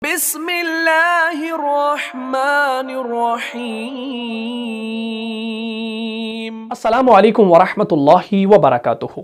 بسم اللہ الرحمن الرحیم۔ السلام علیکم ورحمۃ اللہ وبرکاتہ۔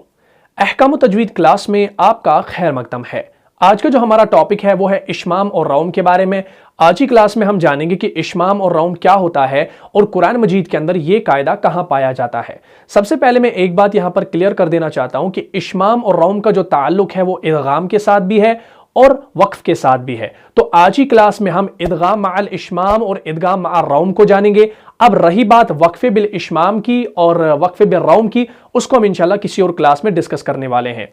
احکام و تجوید کلاس میں آپ کا خیر مقدم ہے۔ آج کا جو ہمارا ٹاپک ہے وہ ہے اشمام اور روم کے بارے میں۔ آج کی کلاس میں ہم جانیں گے کہ اشمام اور روم کیا ہوتا ہے اور قرآن مجید کے اندر یہ قاعدہ کہاں پایا جاتا ہے۔ سب سے پہلے میں ایک بات یہاں پر کلیئر کر دینا چاہتا ہوں کہ اشمام اور روم کا جو تعلق ہے وہ ادغام کے ساتھ بھی ہے اور وقف کے ساتھ بھی ہے۔ تو آج کی کلاس میں ہم ادغام مع الاشمام اور ادغام مع الروم کو جانیں گے۔ اب رہی بات وقف بالاشمام کی اور وقف بالروم کی، اس کو ہم انشاءاللہ کسی اور کلاس میں ڈسکس کرنے والے ہیں۔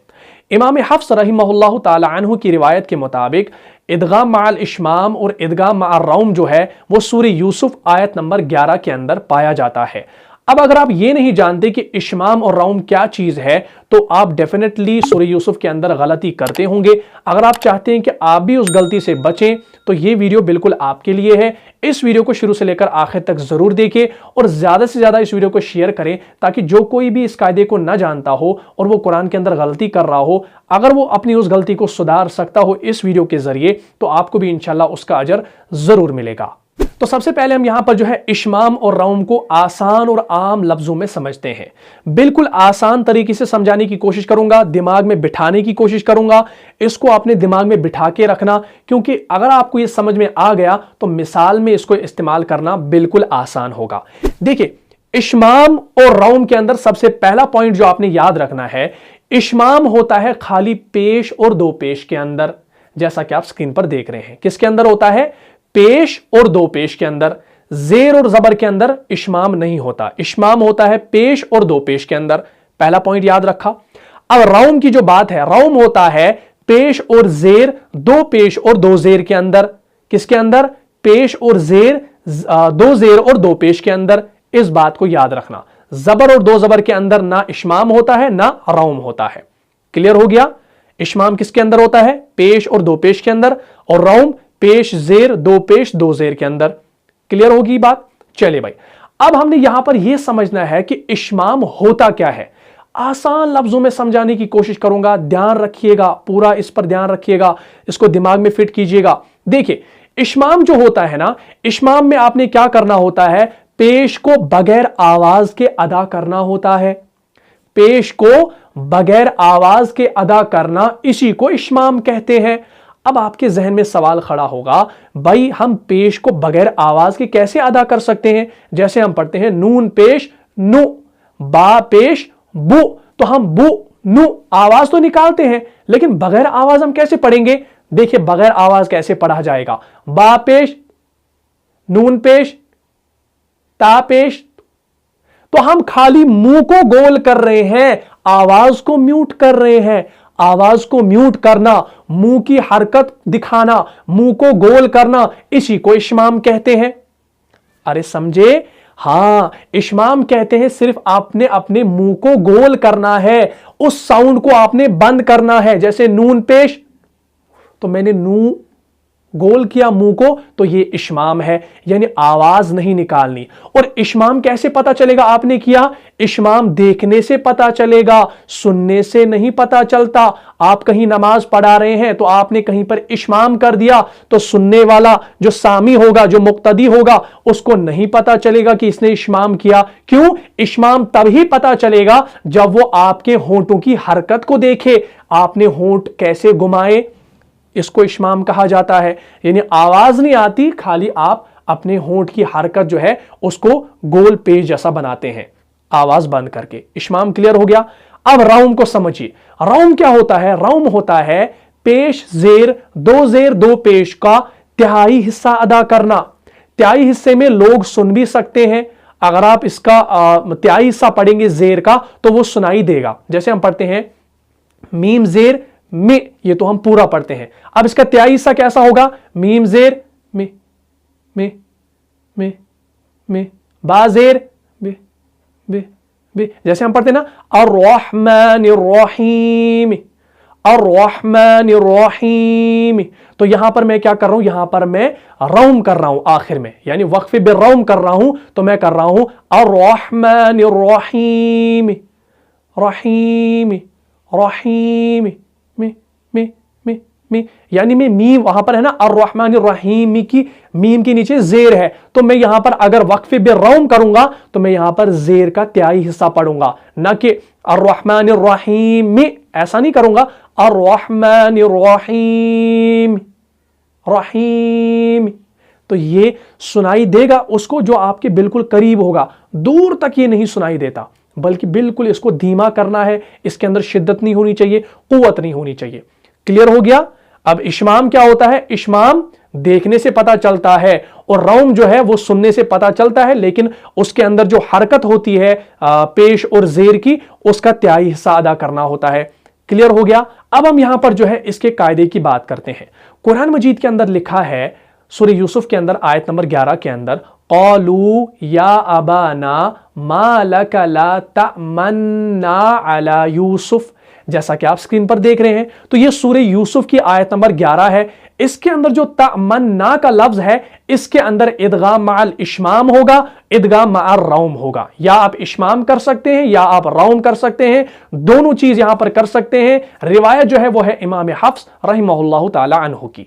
امام حفص رحمہ اللہ تعالی عنہ کی روایت کے مطابق ادغام مع الاشمام اور ادغام مع الروم جو ہے وہ سورہ یوسف آیت نمبر 11 کے اندر پایا جاتا ہے۔ اب اگر آپ یہ نہیں جانتے کہ اشمام اور روم کیا چیز ہے تو آپ ڈیفینیٹلی سورہ یوسف کے اندر غلطی کرتے ہوں گے۔ اگر آپ چاہتے ہیں کہ آپ بھی اس غلطی سے بچیں تو یہ ویڈیو بالکل آپ کے لیے ہے۔ اس ویڈیو کو شروع سے لے کر آخر تک ضرور دیکھیں اور زیادہ سے زیادہ اس ویڈیو کو شیئر کریں تاکہ جو کوئی بھی اس قاعدے کو نہ جانتا ہو اور وہ قرآن کے اندر غلطی کر رہا ہو، اگر وہ اپنی اس غلطی کو سدھار سکتا ہو اس ویڈیو کے ذریعے تو آپ کو بھی انشاءاللہ اس کا اجر ضرور ملے گا۔ تو سب سے پہلے ہم یہاں پر جو ہے اشمام اور روم کو آسان اور عام لفظوں میں سمجھتے ہیں۔ بالکل آسان طریقے سے سمجھانے کی کوشش کروں گا، دماغ میں بٹھانے کی کوشش کروں گا۔ اس کو اپنے دماغ میں بٹھا کے رکھنا، کیونکہ اگر آپ کو یہ سمجھ میں آ گیا تو مثال میں اس کو استعمال کرنا بالکل آسان ہوگا۔ دیکھیں، اشمام اور روم کے اندر سب سے پہلا پوائنٹ جو آپ نے یاد رکھنا ہے، اشمام ہوتا ہے خالی پیش اور دو پیش کے اندر، جیسا کہ آپ سکرین پر دیکھ رہے ہیں۔ کس کے اندر ہوتا ہے؟ پیش اور دو پیش کے اندر۔ زیر اور زبر کے اندر اشمام نہیں ہوتا، اشمام ہوتا ہے پیش اور دو پیش کے اندر۔ پہلا پوائنٹ یاد رکھا۔ اب روم کی جو بات ہے، روم ہوتا ہے پیش اور زیر، دو پیش اور دو زیر کے اندر۔ کس کے اندر؟ پیش اور زیر، دو زیر اور دو پیش کے اندر۔ اس بات کو یاد رکھنا، زبر اور دو زبر کے اندر نہ اشمام ہوتا ہے نہ روم ہوتا ہے۔ کلیئر ہو گیا؟ اشمام کس کے اندر ہوتا ہے؟ پیش اور دو پیش کے اندر، اور روم پیش زیر، دو پیش دو زیر کے اندر۔ کلیئر ہوگی بات؟ چلے بھائی، اب ہم نے یہاں پر یہ سمجھنا ہے کہ اشمام ہوتا کیا ہے۔ آسان لفظوں میں سمجھانے کی کوشش کروں گا، دھیان رکھیے گا، پورا اس پر دھیان رکھیے گا، اس کو دماغ میں فٹ کیجیے گا۔ دیکھیں، اشمام جو ہوتا ہے نا، اشمام میں آپ نے کیا کرنا ہوتا ہے؟ پیش کو بغیر آواز کے ادا کرنا ہوتا ہے۔ پیش کو بغیر آواز کے ادا کرنا، اسی کو اشمام کہتے ہیں۔ اب آپ کے ذہن میں سوال کھڑا ہوگا، بھائی ہم پیش کو بغیر آواز کے کیسے ادا کر سکتے ہیں؟ جیسے ہم پڑھتے ہیں نون پیش نو، با پیش بو، تو ہم بو نو آواز تو نکالتے ہیں، لیکن بغیر آواز ہم کیسے پڑھیں گے؟ دیکھیں بغیر آواز کیسے پڑھا جائے گا۔ با پیش، نون پیش، تا پیش، تو ہم خالی منہ کو گول کر رہے ہیں، آواز کو میوٹ کر رہے ہیں۔ آواز کو میوٹ کرنا، منہ کی حرکت دکھانا، منہ کو گول کرنا، اسی کو اشمام کہتے ہیں۔ ارے سمجھے؟ ہاں، اشمام کہتے ہیں صرف آپ نے اپنے منہ کو گول کرنا ہے، اس ساؤنڈ کو آپ نے بند کرنا ہے۔ جیسے نون پیش، تو میں نے نو گول کیا منہ کو، تو یہ اشمام ہے، یعنی آواز نہیں نکالنی۔ اور اشمام کیسے پتا چلے گا آپ نے کیا؟ اشمام دیکھنے سے پتا چلے گا، سننے سے نہیں پتا چلتا۔ آپ کہیں نماز پڑھا رہے ہیں تو آپ نے کہیں پر اشمام کر دیا تو سننے والا جو سامی ہوگا، جو مقتدی ہوگا، اس کو نہیں پتا چلے گا کہ اس نے اشمام کیا۔ کیوں؟ اشمام تب ہی پتا چلے گا جب وہ آپ کے ہونٹوں کی حرکت کو دیکھے، آپ نے ہونٹ کیسے گھمائے، اس کو اشمام کہا جاتا ہے۔ یعنی آواز نہیں آتی، خالی آپ اپنے ہونٹ کی حرکت جو ہے اس کو گول پیج جیسا بناتے ہیں آواز بند کر کے۔ اشمام کلیئر ہو گیا؟ اب روم کو سمجھیے۔ روم کیا ہوتا ہے؟ روم ہوتا ہے پیش زیر، دو پیش کا تہائی حصہ ادا کرنا۔ تہائی حصے میں لوگ سن بھی سکتے ہیں۔ اگر آپ اس کا تہائی حصہ پڑھیں گے زیر کا تو وہ سنائی دے گا۔ جیسے ہم پڑھتے ہیں میم زیر میں، یہ تو ہم پورا پڑھتے ہیں۔ اب اس کا تہائی حصہ کیسا ہوگا؟ میم زیر میں، با زیر بے بے بے، جیسے ہم پڑھتے ہیں نا الرحمن الرحیم، الرحمن الرحیم، تو یہاں پر میں کیا کر رہا ہوں؟ یہاں پر میں روم کر رہا ہوں آخر میں، یعنی وقف بالروم کر رہا ہوں، تو میں کر رہا ہوں الرحمن الرحیم، رحیم رحیم میں में, यानी मैं मीम वहां पर है ना अर्रहमान अर्रहीम की मीम के नीचे जेर है, तो मैं यहां पर अगर वक्फ बे रौम करूंगा तो मैं यहां पर जेर का त्याई हिस्सा पढ़ूंगा, ना कि अर्रहमान अर्रहीम, ऐसा नहीं करूंगा, अर्रहमान अर्रहीम रहीम। तो ये सुनाई देगा उसको जो आपके बिल्कुल करीब होगा, दूर तक ये नहीं सुनाई देता, बल्कि बिल्कुल इसको धीमा करना है, इसके अंदर शिद्दत नहीं होनी चाहिए, कुव्वत नहीं होनी चाहिए। क्लियर हो गया। अब इश्माम क्या होता है? इश्माम देखने से पता चलता है और रौम जो है वो सुनने से पता चलता है, लेकिन उसके अंदर जो हरकत होती है पेश और जेर की, उसका त्याई हिस्सा अदा करना होता है। क्लियर हो गया। अब हम यहां पर जो है इसके कायदे की बात करते हैं। कुरान मजीद के अंदर लिखा है सूरह यूसुफ के अंदर आयत नंबर 11 के अंदर, क़ालू या अबाना मा लका ला तमन्ना अला यूसुफ, जैसा कि आप स्क्रीन पर देख रहे हैं। तो ये सूरह यूसुफ की आयत नंबर 11 है। इसके अंदर जो तमन्ना का लफ्ज है, इसके अंदर इदगाम माल इश्माम होगा, इदगाम माल रौम होगा। या आप इश्माम कर सकते हैं या आप रौम कर सकते हैं, दोनों चीज यहां पर कर सकते हैं। रिवायत जो है वो है इमाम हफ्स रहमहुल्लाह ताला अन्हु की।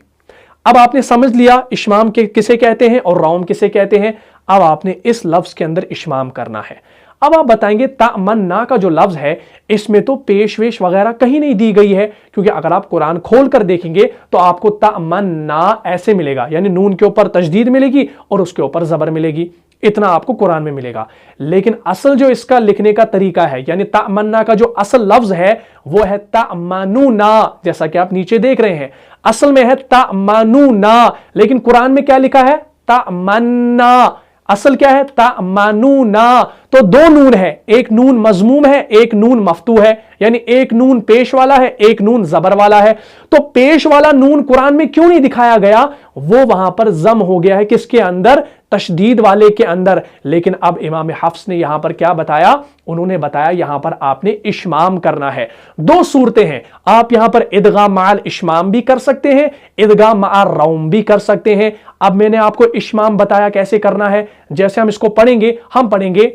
अब आपने समझ लिया इश्माम के किसे कहते हैं और रौम किसे कहते हैं। अब आपने इस लफ्ज के अंदर इश्माम करना है। अब आप बताएंगे तमन्ना का जो लफ्ज है इसमें तो पेश वेश वगैरह कहीं नहीं दी गई है, क्योंकि अगर आप कुरान खोल कर देखेंगे तो आपको तमन्ना ऐसे मिलेगा, यानी नून के ऊपर तशदीद मिलेगी और उसके ऊपर जबर मिलेगी, इतना आपको कुरान में मिलेगा। लेकिन असल जो इसका लिखने का तरीका है, यानी तमन्ना का जो असल लफ्ज है वो है तमन्नुना, जैसा कि आप नीचे देख रहे हैं, असल में है तमन्नुना, लेकिन कुरान में क्या लिखा है? तमन्ना। असल क्या है? तमन्नुना। तो दो नून है, एक नून मजमूम है, एक नून मफ्तू है, यानी एक नून पेश वाला है, एक नून जबर वाला है। तो पेश वाला नून कुरान में क्यों नहीं दिखाया गया? वो वहां पर जम हो गया है, किसके अंदर? तशदीद वाले के अंदर। लेकिन अब इमाम हफ्स ने यहां पर क्या बताया? उन्होंने बताया यहां पर आपने इश्माम करना है। दो सूरतें हैं, आप यहां पर इदगाम माल इश्माम भी कर सकते हैं, इदगाम माल रौम भी कर सकते हैं। अब मैंने आपको इश्माम बताया कैसे करना है। जैसे हम इसको पढ़ेंगे, हम पढ़ेंगे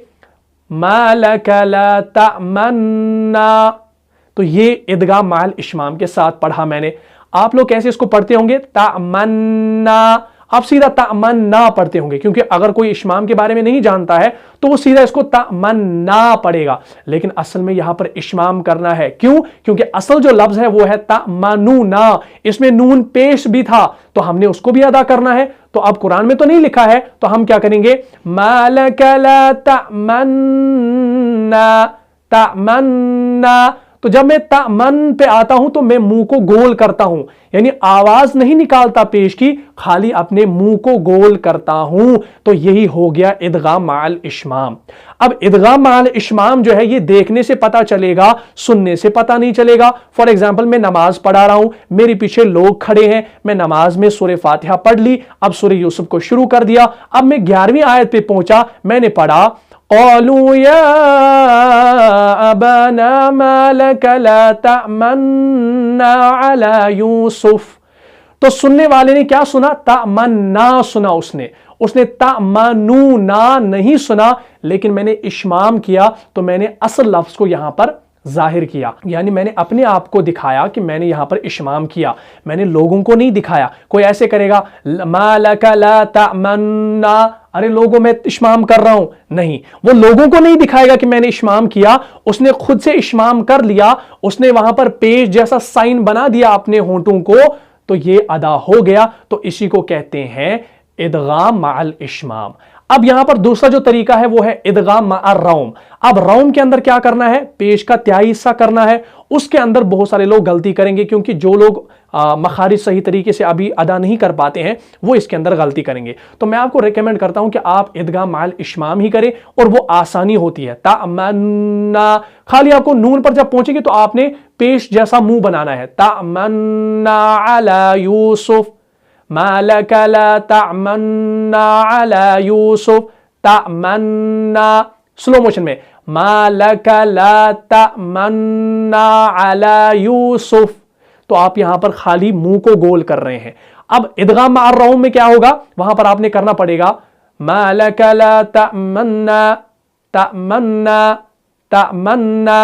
मा लका ला तमन्ना, तो ये इदगाम माल इश्माम के साथ पढ़ा मैंने। आप लोग कैसे इसको पढ़ते होंगे? तमन्ना। आप सीधा तमन्ना पढ़ते होंगे, क्योंकि अगर कोई इश्माम के बारे में नहीं जानता है तो वो सीधा इसको तमन्ना पढ़ेगा, लेकिन असल में यहां पर इश्माम करना है। क्यों? क्योंकि असल जो लफ्ज है वो है तमन्नुना, इसमें नून पेश भी था तो हमने उसको भी अदा करना है। तो अब कुरान में तो नहीं लिखा है, तो हम क्या करेंगे? मा लका ला तमन्ना, तमन्ना। तो जब मैं तमन पे आता हूं तो मैं मुंह को गोल करता हूं, यानी आवाज नहीं निकालता पेश की, खाली अपने मुंह को गोल करता हूं। तो यही हो गया इदगाम माल इश्माम। अब इदगाम माल इश्माम जो है ये देखने से पता चलेगा, सुनने से पता नहीं चलेगा। फॉर एग्जाम्पल मैं नमाज पढ़ा रहा हूं, मेरे पीछे लोग खड़े हैं, मैं नमाज में सूरह फातिहा पढ़ ली, अब सूरह यूसुफ को शुरू कर दिया। अब मैं 11वीं आयत पे पहुंचा, मैंने पढ़ा क़ालू या अबाना मा लका ला तमन्ना अला यूसुफ। तो सुनने वाले ने क्या सुना? तमन्ना सुना, उसने तमन्नुना नहीं सुना, लेकिन मैंने इश्माम किया तो मैंने असल लफ्ज को यहां पर जाहिर किया, यानी मैंने अपने आप को दिखाया कि मैंने यहां पर इश्माम किया, मैंने लोगों को नहीं दिखाया। कोई ऐसे करेगा मा लका ला तमन्ना, अरे लोगों में इश्माम कर रहा हूं, नहीं, वो लोगों को नहीं दिखाएगा कि मैंने इश्माम किया, उसने खुद से इश्माम कर लिया, उसने वहां पर पेश जैसा साइन बना दिया अपने होंठों को, तो ये अदा हो गया। तो इसी को कहते हैं इदगाम माल इश्माम। अब यहां पर दूसरा जो तरीका है वो है इदगाम माल रौम। अब रौम के अंदर क्या करना है? पेश का त्याई हिस्सा करना है। उसके अंदर बहुत सारे लोग गलती करेंगे, क्योंकि जो लोग मखारिज सही तरीके से अभी अदा नहीं कर पाते हैं वो इसके अंदर गलती करेंगे। तो मैं आपको रेकमेंड करता हूं कि आप इदगाम माल इश्माम ही करें, और वो आसानी होती है। तमन्ना, खाली आपको नून पर जब पहुंचेंगे तो आपने पेश जैसा मुंह बनाना है। तमन्ना अला यूसुफ, मा लका ला तमन्ना अला यूसुफ, तमन्ना। स्लो मोशन में मा लका ला तमन्ना अला यूसुफ, तो आप यहां पर खाली मुंह को गोल कर रहे हैं। अब इदगाम माल रौम में क्या होगा? वहां पर आपने करना पड़ेगा मा लका ला तमन्ना, तमन्ना, तमन्ना।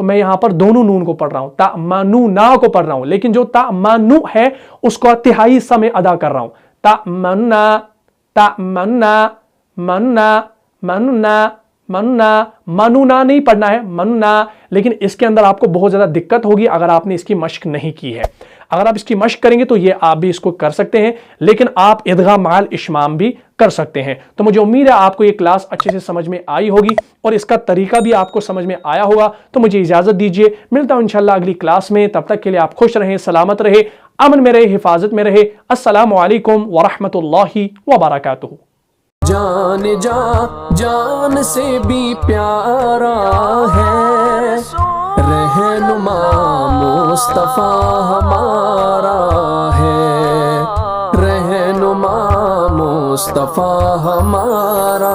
तो मैं यहां पर दोनों नून को पढ़ रहा हूं, तामन्ना को पढ़ रहा हूं, लेकिन जो तामन्नु है उसको तिहाई हिस्सा में अदा कर रहा हूं, तामन्ना तामन्ना मन्ना मन्ना मन्ना, मनुना नहीं पढ़ना है, मन्ना। लेकिन इसके अंदर आपको बहुत ज्यादा दिक्कत होगी अगर आपने इसकी मश्क नहीं की है। अगर आप इसकी मश्क करेंगे तो ये आप भी इसको कर सकते हैं, लेकिन आप इदगाम माल इश्माम भी कर सकते हैं। तो मुझे उम्मीद है आपको ये क्लास अच्छे से समझ में आई होगी और इसका तरीका भी आपको समझ में आया होगा। तो मुझे इजाजत दीजिए, मिलता हूं इंशाल्लाह अगली क्लास में। तब तक के लिए आप खुश रहें, सलामत रहे, अमन में रहे, हिफाजत में रहे। अस्सलामु अलैकुम व रहमतुल्लाहि व बरकातुहू। जान जान से भी प्यारा है रहनुमा मुस्तफा हमारा है, रहनुमा मुस्तफा हमारा